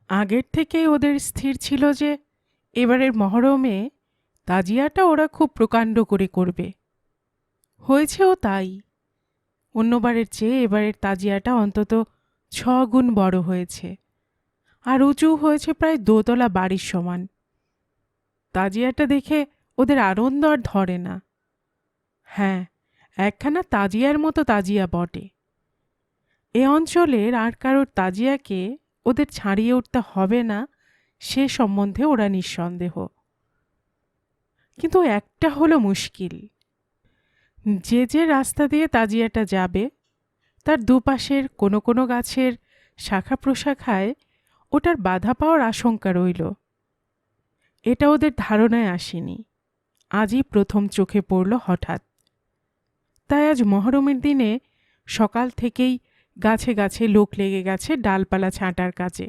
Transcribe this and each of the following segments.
আগের থেকেই ওদের স্থির ছিল যে এবারের মহরমে তাজিয়াটা ওরা খুব প্রকাণ্ড করে করবে। হয়েছেও তাই। অন্যবারের চেয়ে এবারের তাজিয়াটা অন্তত 6 গুণ বড় হয়েছে, আর উঁচু হয়েছে প্রায় দোতলা বাড়ির সমান। তাজিয়াটা দেখে ওদের আনন্দ আর ধরে না। হ্যাঁ, একখানা তাজিয়ার মতো তাজিয়া বটে। এ অঞ্চলের আর কারোর তাজিয়াকে ওদের ছাড়িয়ে উঠতে হবে না, সে সম্বন্ধে ওরা নিঃসন্দেহ। কিন্তু একটা হলো মুশকিল। যে যে রাস্তা দিয়ে তাজিয়াটা যাবে তার দুপাশের কোনো কোনো গাছের শাখা প্রশাখায় ওটার বাধা পাওয়ার আশঙ্কা রইল। এটা ওদের ধারণায় আসেনি, আজই প্রথম চোখে পড়ল হঠাৎ। তাই আজ মহরমের দিনে সকাল থেকেই গাছে গাছে লোক লেগে গেছে ডালপালা ছাঁটার কাজে।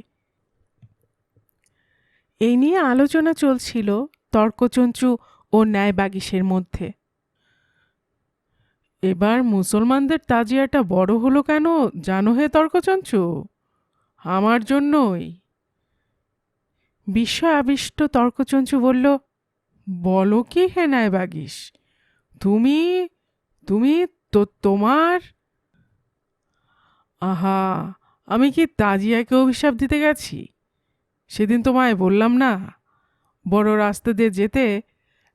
এই নিয়ে আলোচনা চলছিল তর্কচঞ্চু ও ন্যায়বাগিসের মধ্যে। এবার মুসলমানদের তাজিয়াটা বড় হলো কেন জানো হে তর্কচঞ্চু? আমার জন্যই। বিস্ময় আবিষ্ট তর্কচঞ্চু বলল, বলো কি হে ন্যায়বাগিস? তুমি তুমি তোমার? আহা, আমি কি তাজিয়াকে অভিশাপ দিতে গেছি? সেদিন তোমায় বললাম না, বড় রাস্তা দিয়ে যেতে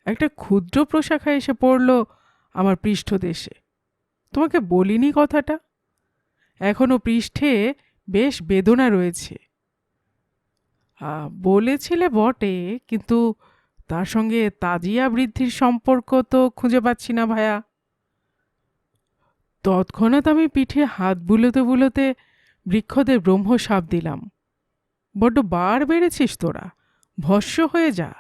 একটা ক্ষুদ্র প্রশাখা এসে পড়ল আমার পৃষ্ঠদেশে। তোমাকে বলিনি কথাটা? এখনো পৃষ্ঠে বেশ বেদনা রয়েছে। বলেছিলে বটে, কিন্তু তার সঙ্গে তাজিয়া বৃদ্ধির সম্পর্ক তো খুঁজে পাচ্ছি না ভায়া। তৎক্ষণাৎ আমি পিঠে হাত বুলোতে বুলোতে বৃক্ষদের ব্রহ্মশাপ দিলাম। বড্ড বার বেড়েছিস তোরা, ভস্য হয়ে যা।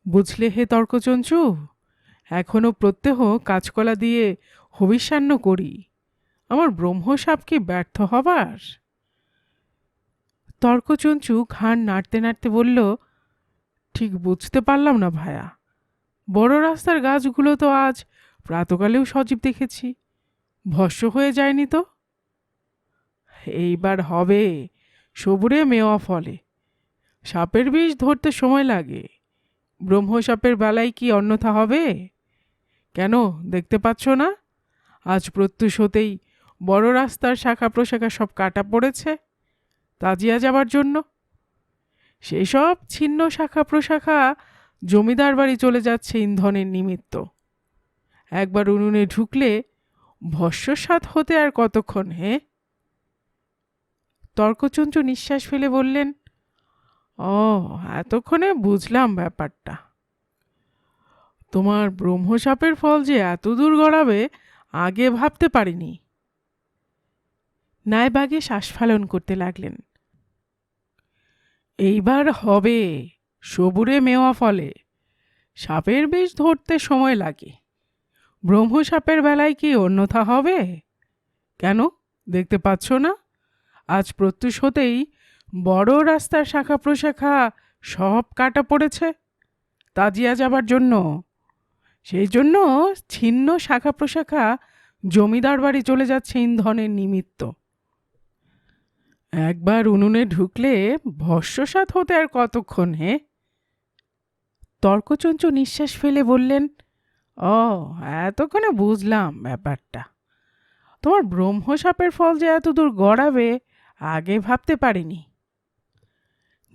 বুঝলে হে তর্কচঞ্চু, এখনো প্রত্যহ কাঁচকলা দিয়ে হবিষ্যান্ন করি। আমার ব্রহ্মশাপ কি ব্যর্থ হবার? তর্কচঞ্চু ঘাড় নাড়তে নাড়তে বলল, ঠিক বুঝতে পারলাম না ভায়া। বড় রাস্তার গাছগুলো তো আজ প্রাতকালেও সজীব দেখেছি, ভস্য হয়ে যায়নি তো? এইবার হবে, সবুরে মেওয়া ফলে। সাপের বিষ ধরতে সময় লাগে, ব্রহ্মসাপের বেলায় কি অন্যথা হবে? কেন, দেখতে পাচ্ছ না, আজ প্রত্যুষ হতেই বড় রাস্তার শাখা প্রশাখা সব কাটা পড়েছে তাজিয়া যাবার জন্য। সেই সব ছিন্ন শাখা প্রশাখা জমিদার বাড়ি চলে যাচ্ছে ইন্ধনের নিমিত্ত। একবার উনুনে ঢুকলে ভস্যসাৎ হতে আর কতক্ষণ হে? তর্কচঞ্চু নিঃশ্বাস ফেলে বললেন, ও, এতক্ষণে বুঝলাম ব্যাপারটা। তোমার ব্রহ্মসাপের ফল যে এত দূর গড়াবে আগে ভাবতে পারিনি। ন্যায়বাগে শ্বাসফালন করতে লাগলেন। এইবার হবে, সবুরে মেওয়া ফলে। সাপের বিষ ধরতে সময় লাগে, ব্রহ্মসাপের বেলায় কি অন্যথা হবে? কেন, দেখতে পাচ্ছ না, আজ প্রত্যুষ হতেই বড় রাস্তার শাখা প্রশাখা সব কাটা পড়েছে তাজিয়া যাবার জন্য। সেই জন্য ছিন্ন শাখা প্রশাখা জমিদার বাড়ি চলে যাচ্ছে ইন্ধনের নিমিত্ত। একবার উনুনে ঢুকলে ভস্যসাৎ হতে আর কতক্ষণ হে? তর্কচঞ্চু নিঃশ্বাস ফেলে বললেন, ও, এতক্ষণে বুঝলাম ব্যাপারটা। তোমার ব্রহ্মসাপের ফল যে এত দূর গড়াবে আগে ভাবতে পারিনি।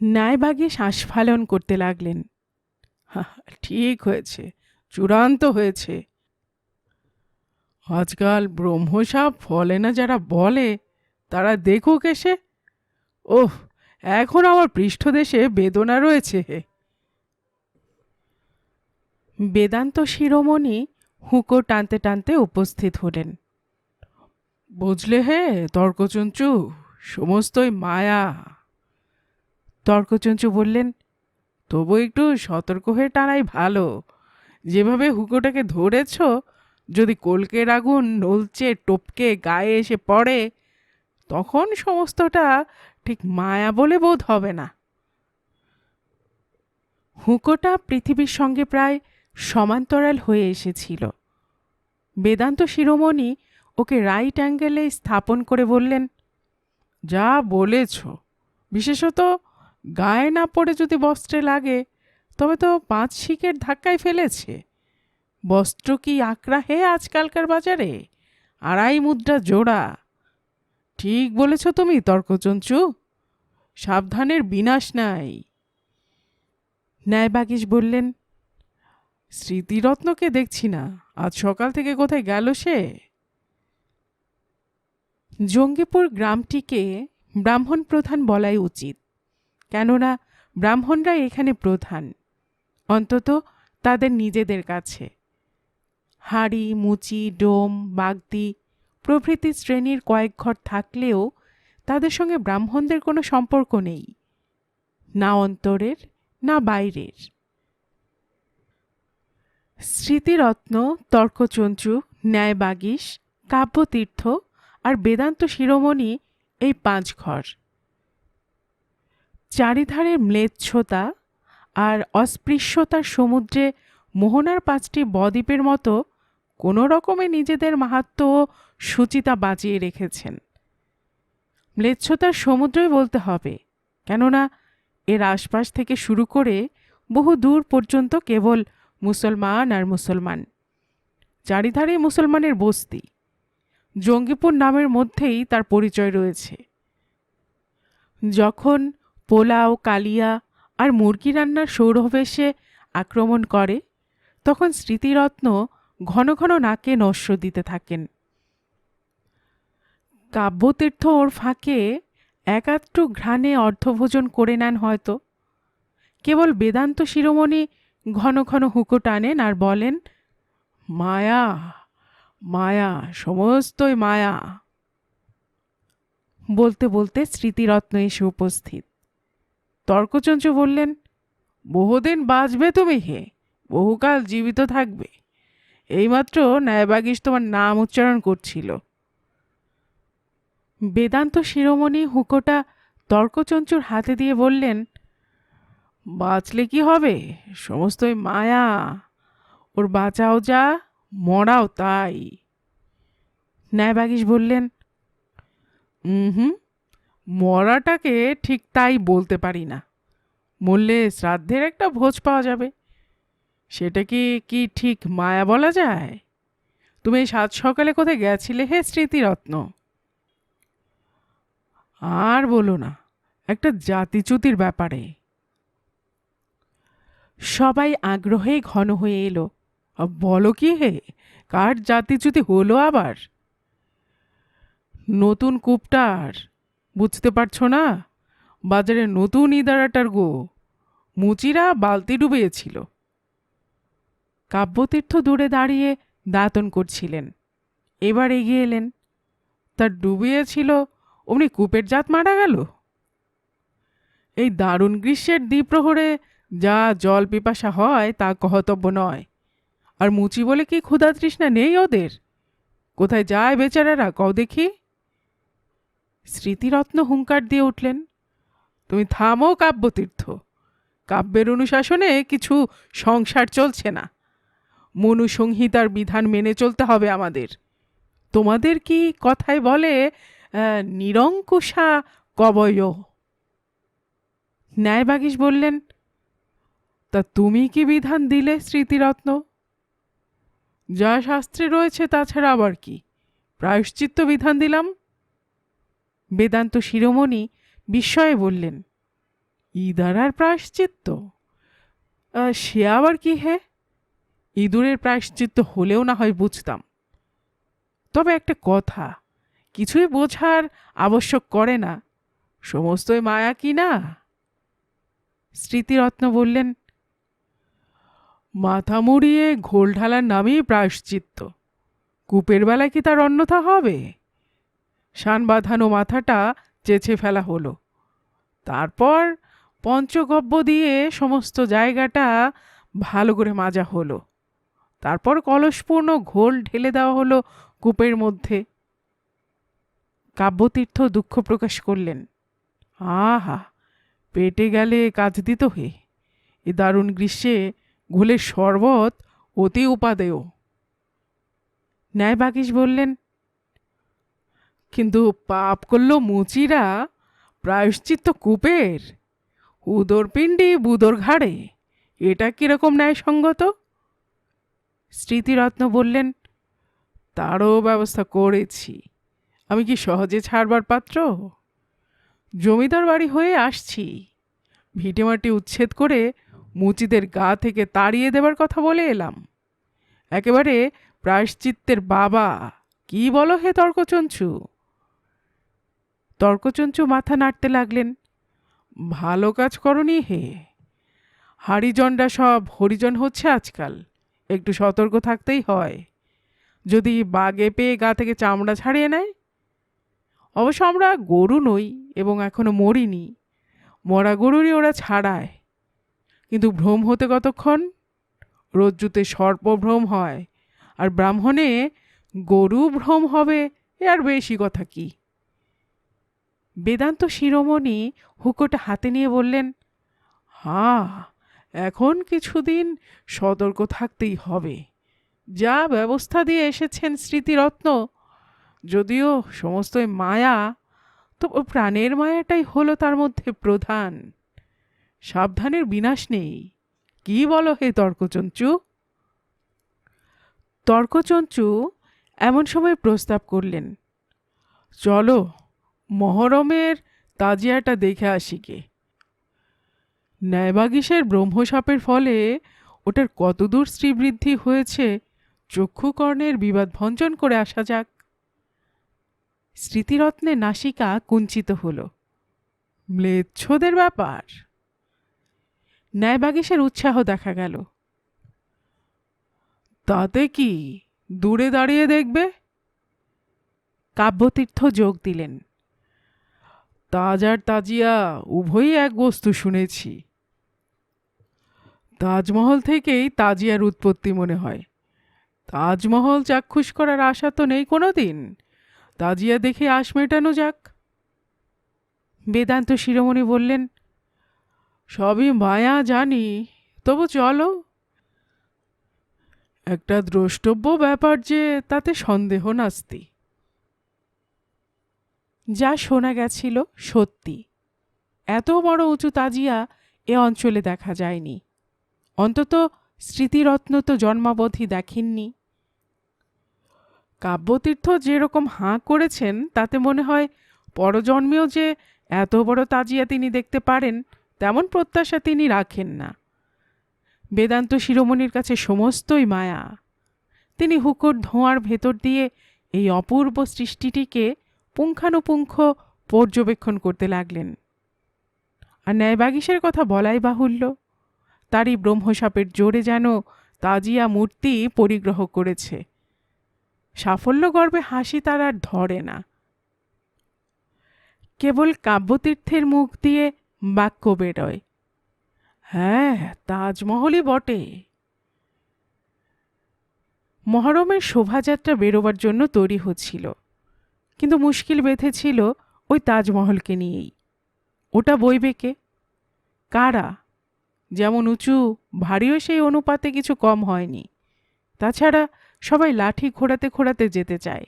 ন্যায়বাগে শ্বাসফালন করতে লাগলেন। ঠিক হয়েছে, চূড়ান্ত হয়েছে। আজকাল ব্রহ্মসাপ ফলে না যারা বলে, তারা দেখুক এসে। ওহ, এখন আমার পৃষ্ঠদেশে বেদনা রয়েছে। বেদান্ত শিরোমণি হুঁকো টানতে টানতে উপস্থিত হলেন। বুঝলে হে তর্কচঞ্চু, সমস্তই মায়া। তর্কচঞ্চু বললেন, তবু একটু সতর্ক হয়ে টানাই ভালো। যেভাবে হুঁকোটাকে ধরেছ, যদি কলকের আগুন নলচে টপকে গায়ে এসে পড়ে, তখন সমস্তটা ঠিক মায়া বলে বোধ হবে না। হুঁকোটা পৃথিবীর সঙ্গে প্রায় সমান্তরাল হয়ে এসেছিল। বেদান্ত শিরোমণি ওকে রাইট অ্যাঙ্গেলে স্থাপন করে বললেন, যা বলেছ, বিশেষত গায়ে না পড়ে যদি বস্ত্রে লাগে তবে তো 5 শিকের ধাক্কায় ফেলেছে। বস্ত্র কি আকড়া হে আজকালকার বাজারে, 2.5 মুদ্রা জোড়া। ঠিক বলেছ তুমি তর্কচঞ্চু, সাবধানের বিনাশ নাই। ন্যায়বাগীশ বললেন, স্মৃতিরত্নকে দেখছি না, আজ সকাল থেকে কোথায় গেল সে? জঙ্গিপুর গ্রামটিকে ব্রাহ্মণ প্রধান বলাই উচিত, কেননা ব্রাহ্মণরা এখানে প্রধান, অন্তত তাদের নিজেদের কাছে। হাড়ি, মুচি, ডোম, বাগদি প্রভৃতি শ্রেণীর কয়েক ঘর থাকলেও তাদের সঙ্গে ব্রাহ্মণদের কোনো সম্পর্ক নেই, না অন্তরের না বাইরের। স্মৃতিরত্ন, তর্কচঞ্চু, ন্যায়বাগীশ, কাব্যতীর্থ আর বেদান্ত শিরোমণি, এই 5 ঘর। চারিধারে ম্লেচ্ছতা আর অস্পৃশ্যতার সমুদ্রে মোহনার 5টি বদ্বীপের মতো কোনো রকমে নিজেদের মাহাত্ম্য ও শুচিতা বাঁচিয়ে রেখেছেন। ম্লেচ্ছতার সমুদ্রই বলতে হবে, কেননা এর আশপাশ থেকে শুরু করে বহু দূর পর্যন্ত কেবল মুসলমান আর মুসলমান। চারিধারে মুসলমানের বস্তি। জঙ্গিপুর নামের মধ্যেই তার পরিচয় রয়েছে। যখন পোলাও, কালিয়া আর মুরগি রান্নার সৌরভেশে আক্রমণ করে, তখন স্মৃতিরত্ন ঘন ঘন নাকে নস্য দিতে থাকেন। কাব্যতীর্থ ওর ফাঁকে একাত্তু ঘ্রাণে অর্ধভোজন করে নেন হয়তো। কেবল বেদান্ত শিরোমণি ঘন ঘন হুঁকো টানেন আর বলেন, মায়া, মায়া, সমস্তই মায়া। বলতে বলতে স্মৃতিরত্ন এসে উপস্থিত। তর্কচঞ্চু বললেন, বহুদিন বাঁচবে তুমি হে, বহুকাল জীবিত থাকবে। এইমাত্র ন্যায়বাগীশ তোমার নাম উচ্চারণ করছিল। বেদান্ত শিরোমণি হুঁকোটা তর্কচঞ্চুর হাতে দিয়ে বললেন, বাঁচলে কি হবে, সমস্তই মায়া, ওর বাঁচাও যা, মরাও তাই। ন্যায়বাগীশ বললেন, হুম, মরাটাকে ঠিক তাই বলতে পারি না। মরলে শ্রাদ্ধের একটা ভোজ পাওয়া যাবে, সেটা কি কি ঠিক মায়া বলা যায়? তুমি সাত সকালে কোথায় গেছিলে হে স্মৃতিরত্ন? আর বলো না, একটা জাতিচ্যুতির ব্যাপারে। সবাই আগ্রহে ঘন হয়ে এলো। বলো কি হে, কার জাতিচ্যুতি হলো আবার? নতুন কূপটার, বুঝতে পারছো না? বাজারে নতুন ইদারাটার গো, মুচিরা বালতি ডুবিয়েছিল। কাব্যতীর্থ দূরে দাঁড়িয়ে দাঁতন করছিলেন, এবার এগিয়ে এলেন। তার ডুবিয়েছিল অমনি কূপের জাত মারা গেল? এই দারুণ গ্রীষ্মের দ্বিপ্রহরে যা জল পিপাসা হয় তা কহতব্য নয়। আর মুচি বলে কি ক্ষুধা তৃষ্ণা নেই ওদের? কোথায় যায় বেচারারা, কও দেখি? স্মৃতিরত্ন হুঙ্কার দিয়ে উঠলেন, তুমি থামো কাব্যতীর্থ, কাব্যের অনুশাসনে কিছু সংসার চলছে না। মনুসংহিতার বিধান মেনে চলতে হবে আমাদের। তোমাদের কি কথায় বলে নিরঙ্কুশা কবয়। ন্যায়বাগীশ বললেন, তা তুমি কি বিধান দিলে স্মৃতিরত্ন? যা শাস্ত্রে রয়েছে তাছাড়া আবার কি, প্রায়শ্চিত্ত বিধান দিলাম। বেদান্ত শিরোমণি বিস্ময়ে বললেন, ইদারার প্রায়শ্চিত্ত? সে আবার কি হে? ইঁদুরের প্রায়শ্চিত্ত হলেও না হয় বুঝতাম, তবে একটা কথা, কিছুই বোঝার আবশ্যক করে না, সমস্তই মায়া কি না? স্মৃতিরত্ন বললেন, মাথা মুড়িয়ে ঘোল ঢালার নামেই প্রায়শ্চিত্ত, কূপের বেলায় কি তার অন্যথা হবে? শান বাঁধানো মাথাটা চেঁচে ফেলা হলো, তারপর পঞ্চগব্য দিয়ে সমস্ত জায়গাটা ভালো করে মাজা হলো, তারপর কলসপূর্ণ ঘোল ঢেলে দেওয়া হলো কূপের মধ্যে। কাব্যতীর্থ দুঃখ প্রকাশ করলেন, আহা, পেটে গেলে কাজ দিত হে, এ দারুণ গ্রীষ্মে ঘোলের শরবত অতি উপাদেয়। ন্যায়বাগীশ বললেন, কিন্তু পাপ করল মুচিরা, প্রায়শ্চিত্ত কূপের উদরপিণ্ডি বুদর ঘাড়ে, এটা কিরকম ন্যায়সঙ্গত? স্মৃতিরত্ন বললেন, তারও ব্যবস্থা করেছি। আমি কি সহজে ছাড়বার পাত্র? জমিদার বাড়ি হয়ে আসছি, ভিটেমাটি উচ্ছেদ করে মুচিদের গা থেকে তাড়িয়ে দেবার কথা বলে এলাম। একেবারে প্রায়শ্চিত্তের বাবা, কি বলো হে তর্কচঞ্চু? তর্কচঞ্চু মাথা নাড়তে লাগলেন। ভালো কাজ করনি হে। হারিজনরা সব হরিজন হচ্ছে আজকাল, একটু সতর্ক থাকতেই হয়। যদি বাগে পেয়ে গা থেকে চামড়া ছাড়িয়ে নেয়। অবশ্য আমরা গরু নই এবং এখনো মরিনি, মরা গরুরই ওরা ছাড়ায়। কিন্তু ভ্রম হতে কতক্ষণ? রজ্জুতে সর্প ভ্রম হয়, আর ব্রাহ্মণে গরু ভ্রম হবে, এ আর বেশি কথা কি? বেদান্ত শিরোমণি হুকোটা হাতে নিয়ে বললেন, হ্যাঁ, এখন কিছুদিন সতর্ক থাকতেই হবে। যা ব্যবস্থা দিয়ে এসেছেন স্মৃতিরত্ন, যদিও সমস্তই মায়া, তো প্রাণের মায়াটাই হলো তার মধ্যে প্রধান। সাবধানের বিনাশ নেই, কি বলো হে তর্কচঞ্চু? তর্কচঞ্চু এমন সময় প্রস্তাব করলেন, চলো মহরমের তাজিয়াটা দেখে আসি গে। ন্যায়বাগীশের ব্রহ্মশাপের ফলে ওটার কতদূর শ্রীবৃদ্ধি হয়েছে চক্ষুকর্ণের বিবাদ ভঞ্জন করে আসা যাক। স্মৃতিরত্নের নাসিকা কুঞ্চিত হল। ম্লেচ্ছদের ব্যাপার। ন্যায়বাগীশের উৎসাহ দেখা গেল। তাতে কি, দূরে দাঁড়িয়ে দেখবে। কাব্যতীর্থ যোগ দিলেন। তাজ আর তাজিয়া উভয়ই এক বস্তু শুনেছি। তাজমহল থেকেই তাজিয়ার উৎপত্তি মনে হয়। তাজমহল চাক্ষুষ করার আশা তো নেই কোনো দিন, তাজিয়া দেখে আশ মেটানো যাক। বেদান্ত শিরোমণি বললেন, সবই মায়া জানি, তবু চলো। একটা দ্রষ্টব্য ব্যাপার যে, তাতে সন্দেহ নাস্তি। যা শোনা গেছিল সত্যি। এত বড় উঁচু তাজিয়া এ অঞ্চলে দেখা যায়নি, অন্তত স্মৃতিরত্ন তো জন্মাবধি দেখেননি। কাব্যতীর্থ যেরকম হাঁ করেছেন, তাতে মনে হয় পরজন্মেও যে এত বড় তাজিয়া তিনি দেখতে পারেন, তেমন প্রত্যাশা তিনি রাখেন না। বেদান্ত শিরোমণির কাছে সমস্তই মায়া। তিনি হুকোর ধোঁয়ার ভেতর দিয়ে এই অপূর্ব সৃষ্টিটিকে পুঙ্খানুপুঙ্খ পর্যবেক্ষণ করতে লাগলেন। আর ন্যায়বাগীশের কথা বলাই বাহুল্য, তারই ব্রহ্মশাপের জোরে যেন তাজিয়া মূর্তি পরিগ্রহ করেছে। সাফল্য গর্বে হাসি তার আর ধরে না। কেবল কাব্যতীর্থের মুখ দিয়ে বাক্য বেরোয়, হ্যাঁ, তাজমহলই বটে। মহরমের শোভাযাত্রা বেরোবার জন্য তৈরি হচ্ছিল, কিন্তু মুশকিল বেঁধেছিল ওই তাজমহলকে নিয়েই। ওটা বইবে কে? কারা? যেমন উঁচু ভারীও সেই অনুপাতে কিছু কম হয়নি। তাছাড়া সবাই লাঠি ঘোরাতে ঘোরাতে যেতে চায়।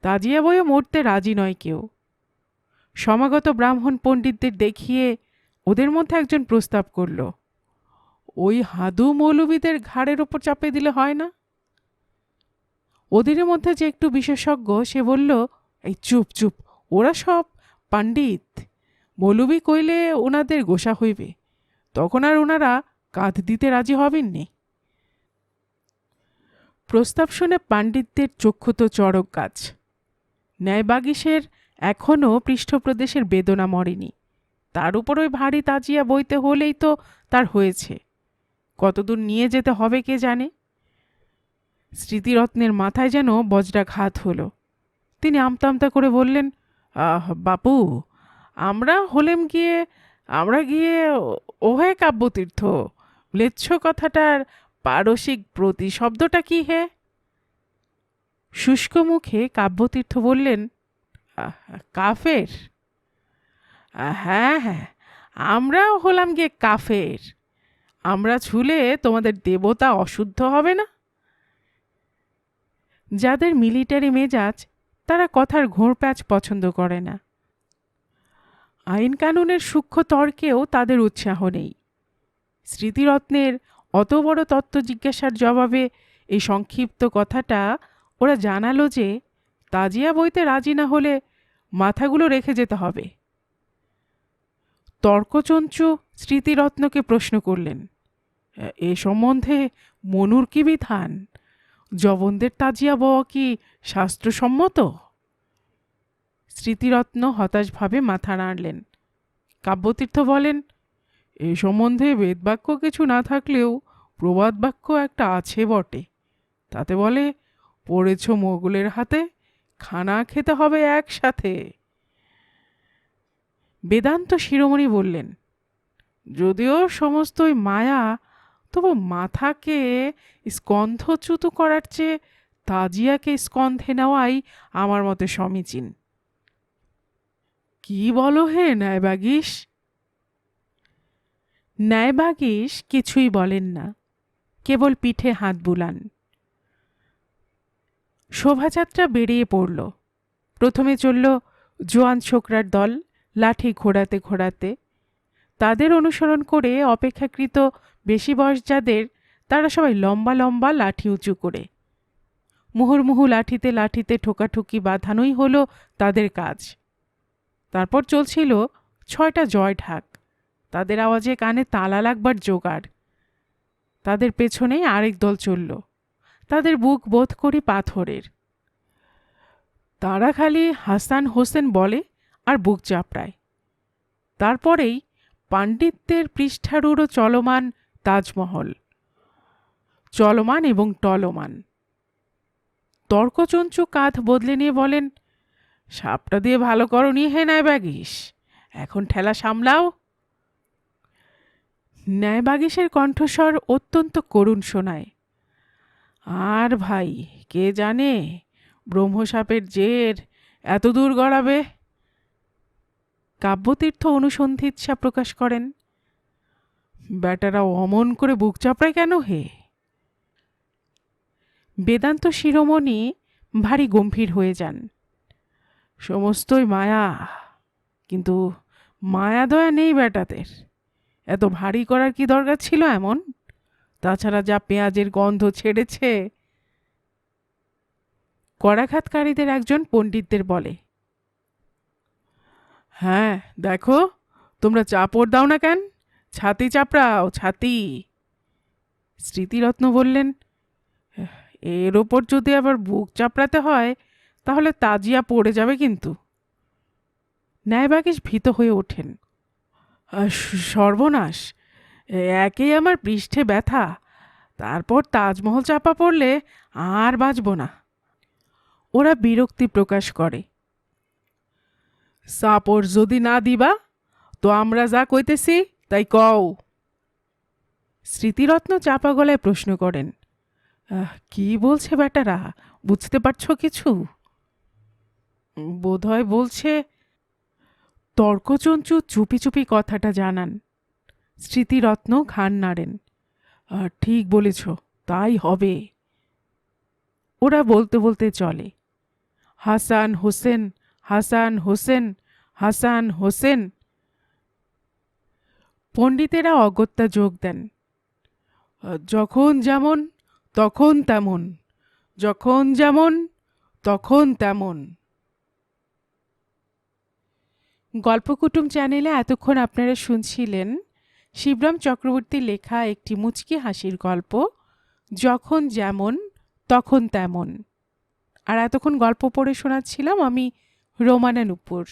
তাজিয়া বয়ে মরতে রাজি নয় কেউ। সমাগত ব্রাহ্মণ পণ্ডিতদের দেখিয়ে ওদের মধ্যে একজন প্রস্তাব করল, ওই হাদু মৌলবীদের ঘাড়ের ওপর চাপে দিলে হয় না? ওদের মধ্যে যে একটু বিশেষজ্ঞ, সে বলল, এই চুপ চুপ, ওরা সব পণ্ডিত, মৌলবী কইলে ওনাদের গোসা হইবে, তখন আর ওনারা কাঁধ দিতে রাজি হবেন নে। প্রস্তাব শুনে পণ্ডিতদের চক্ষু তো চড়ক গাছ। ন্যায়বাগীশের এখনও পৃষ্ঠপ্রদেশের বেদনা মরেনি, তার উপর ওই ভারী তাজিয়া বইতে হলেই তো তার হয়েছে। কতদূর নিয়ে যেতে হবে কে জানে। স্মৃতিরত্নের মাথায় যেন বজ্রাঘাত হলো। তিনি আমতা করে বললেন, বাপু, আমরা গিয়ে ওহে কাব্যতীর্থ, ম্লেচ্ছ কথাটার পারসিক প্রতিশব্দটা কি হে? শুষ্ক মুখে কাব্যতীর্থ বললেন, কাফের। হ্যাঁ হ্যাঁ, আমরাও হলাম গিয়ে কাফের। আমরা ছুলে তোমাদের দেবতা অশুদ্ধ হবে না? যাদের মিলিটারি মেজাজ, তারা কথার ঘোরপ্যাচ পছন্দ করে না। আইন কানুনের সূক্ষ্ম তর্কেও তাদের উৎসাহ নেই। স্মৃতিরত্নের অত বড় তত্ত্ব জিজ্ঞাসার জবাবে এই সংক্ষিপ্ত কথাটা ওরা জানালো যে তাজিয়া বইতে রাজি না হলে মাথাগুলো রেখে যেতে হবে। তর্কচঞ্চু স্মৃতিরত্নকে প্রশ্ন করলেন, এ সম্বন্ধে মনুর কি বিধান? জবনদের তাজিয়া বওয়া কি শাস্ত্রসম্মত? স্মৃতিরত্ন হতাশভাবে মাথা নাড়লেন। কাব্যতীর্থ বলেন, এ সম্বন্ধে বেদবাক্য কিছু না থাকলেও প্রবাদ বাক্য একটা আছে বটে। তাতে বলে, পড়েছ মোগলের হাতে, খানা খেতে হবে একসাথে। বেদান্ত শিরোমণি বললেন, যদিও সমস্তই মায়া, তবু মাথাকে স্কন্ধচ্যুত করার চেয়ে তাজিয়াকে স্কন্ধে নেওয়াই আমার মতে সমীচীন। কি বলো হে ন্যায়বাগীশ? ন্যায়বাগীশ কিছুই বলেন না, কেবল পিঠে হাত বুলান। শোভাযাত্রা বেরিয়ে পড়ল। প্রথমে চলল জোয়ান ছোকরার দল, লাঠি ঘোরাতে ঘোরাতে। তাদের অনুসরণ করে অপেক্ষাকৃত বেশি বয়স যাদের, তারা সবাই লম্বা লম্বা লাঠি উঁচু করে। মুহুর্মুহু লাঠিতে লাঠিতে ঠোকাঠুকি বাঁধানোই হলো তাদের কাজ। তারপর চলছিল 6টা জয় ঢাক, তাদের আওয়াজে কানে তালা লাগবার জোগাড়। তাদের পেছনেই আরেক দল চলল, তাদের বুক বোধ করি পাথরের। তারা খালি হাসান হোসেন বলে আর বুক চাপড়ায়। তারপরেই পাণ্ডিত্যের পৃষ্ঠারূঢ় চলমান তাজমহল, চলমান এবং টলমান। তর্কচঞ্চু কাঁধ বদলে নিয়ে বলেন, সাপটা দিয়ে ভালো করনি হে ন্যায়বাগীশ, এখন ঠেলা সামলাও। ন্যায়বাগীশের কণ্ঠস্বর অত্যন্ত করুণ শোনায়। আর ভাই, কে জানে ব্রহ্মসাপের জের এত দূর গড়াবে। কাব্যতীর্থ অনুসন্ধিৎসা প্রকাশ করেন, বেটারা অমন করে বুক চাপড়ায় কেন হে? বেদান্ত শিরোমণি ভারী গম্ভীর হয়ে যান। সমস্তই মায়া, কিন্তু মায়া দয়া নেই বেটাদের। এত ভারী করার কি দরকার ছিল এমন? তাছাড়া যা পেঁয়াজের গন্ধ ছেড়েছে। করাঘাতকারীদের একজন পণ্ডিতদের বলে, হ্যাঁ দেখো, তোমরা চাপড় দাও না কেন? ছাতি চাপড়াও, ছাতি। স্মৃতিরত্ন বললেন, এর ওপর যদি আবার বুক চাপড়াতে হয় তাহলে তাজিয়া পড়ে যাবে কিন্তু। ন্যায়বাগীশ ভীত হয়ে ওঠেন। সর্বনাশ, একেই আমার পৃষ্ঠে ব্যথা, তারপর তাজমহল চাপা পড়লে আর বাঁচব না। ওরা বিরক্তি প্রকাশ করে। সাপড় যদি না দিবা তো আমরা যা কইতেছি তাই কও। স্মৃতিরত্ন চাপা গলায় প্রশ্ন করেন, কি বলছে বেটারা, বুঝতে পারছো কিছু? বোধহয় বলছে। তর্কচঞ্চু চুপি চুপি কথাটা জানান। স্মৃতিরত্ন ঘাড় নাড়েন, ঠিক বলেছ, তাই হবে। ওরা বলতে বলতে চলে, হাসান হোসেন, হাসান হোসেন, হাসান হোসেন। পণ্ডিতেরা অগত্যা যোগ দেন, যখন যেমন তখন তেমন, যখন যেমন তখন তেমন। গল্পকুটুম চ্যানেলে এতক্ষণ আপনারা শুনছিলেন শিবরাম চক্রবর্তীর লেখা একটি মুচকি হাসির গল্প, যখন যেমন তখন তেমন। আর এতক্ষণ গল্প পড়ে শোনাচ্ছিলাম আমি রোমানা নূপুর।